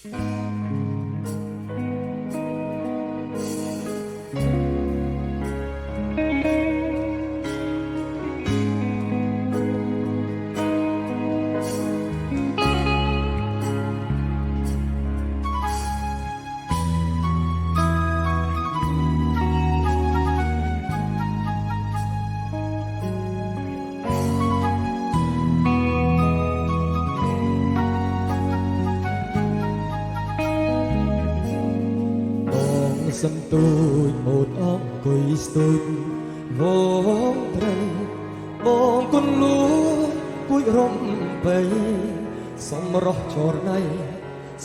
សំទួយអូនអងគុយស្ទួយវងត្រីបងគុនលួគួយរំបីសំរោះចរណៃ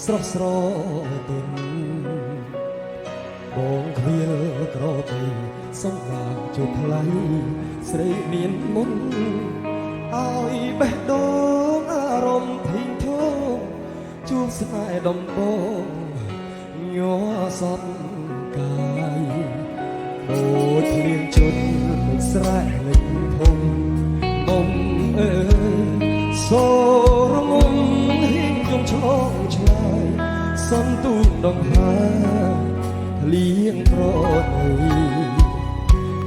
ស្រស់ស្រទិនបងគ្វាលក្របីសំឡាងជួបថ្លៃស្រីមានមុនឲ្យបេះដូងអារម្មណ៍ធិញធំជួបស្នេហ៍ដំបងញ័រសពកាយដូចភ្លៀងជន់មិនស្រែលេចធំមុំអើយសូរមុំហ៊ីងយំឆ្លងឆ្លើយសំទូងដងហើលៀងប្រណី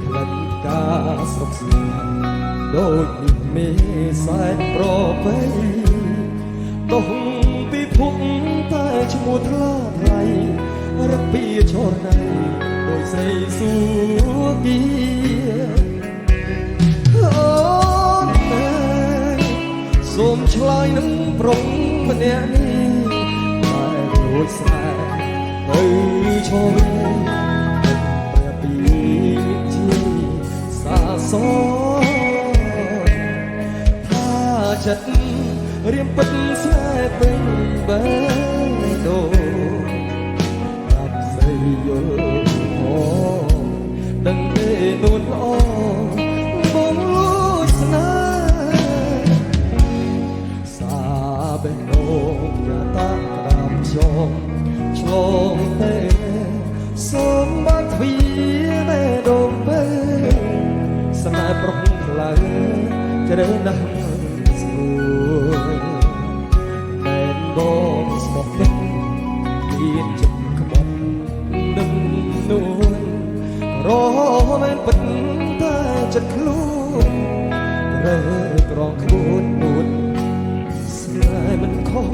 ក្លិនផ្កាស្រុកស្នាដូចនេះមេសែនប្របីដងពីភពតែឈ្មោះថ្លាថ្លៃរកពីឈរណៃដោយស្រីសួគីអូនសូមឆ្លើយនឹងប្រុសម្នាក់នេះតែរួចស្នេហ៍ទៅឈរវិញព្រះពីជាសាសថាចិត្តរៀមពិតស្នេហ៍ពេញបែដូយល់ផងដឹងទេនួនល្អបងលួចស្នេហ៍សាបេះដូងយ៉ាតាក្តាប់ជងឆ្លងទេសូមបានទ្វីបេះដូងពេស្នេហ៍ប្រុងខ្លាំងជ្រៅណាស់ស្រួលមែនបងស្មោះទឹកមានចិត្តនួនរមែនពិតតែចិត្តខ្លួនរើក្រងក្បួននួនស្នេហ៍មិនខំ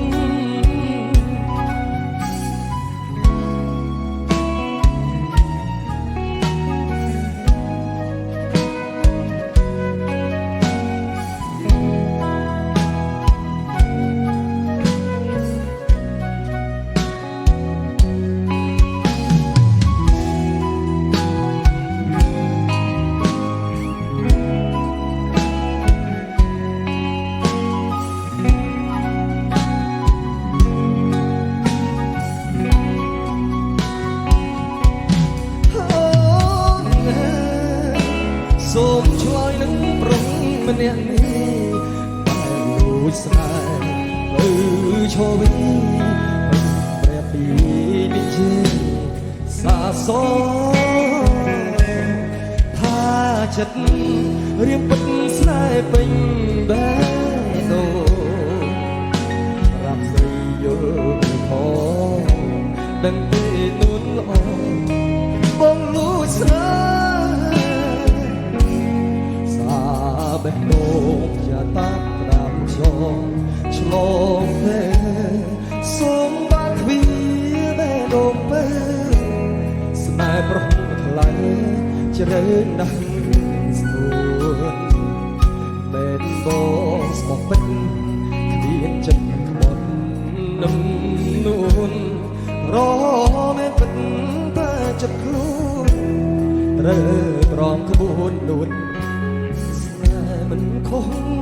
សូមឆ្លើយនឹងប្រុសម្នាក់នេះតែរួចស្នេហ៍ទៅឈរវិញព្រះពីនេះជាសាសថាចិត្តរៀបពិតស្នេហ៍ពេញបែដូរាប់ស្រីយល់ផងដឹងទេនួនល្អបងលួចស្នេហ៍បេះដូងយ៉ាតាក្តាប់ជងឆ្លងទេសូមបានទ្វីបេះដូងពេស្នេហ៍ប្រុងថ្លៃជ្រៅណាស់ស្រួលបែនបងស្មោះពិតគ្មានចិត្តខ្មត់នឹងនួនរមែនពិតតែចិត្តខ្លួនរើប្រងក្បួននួនមិនខំ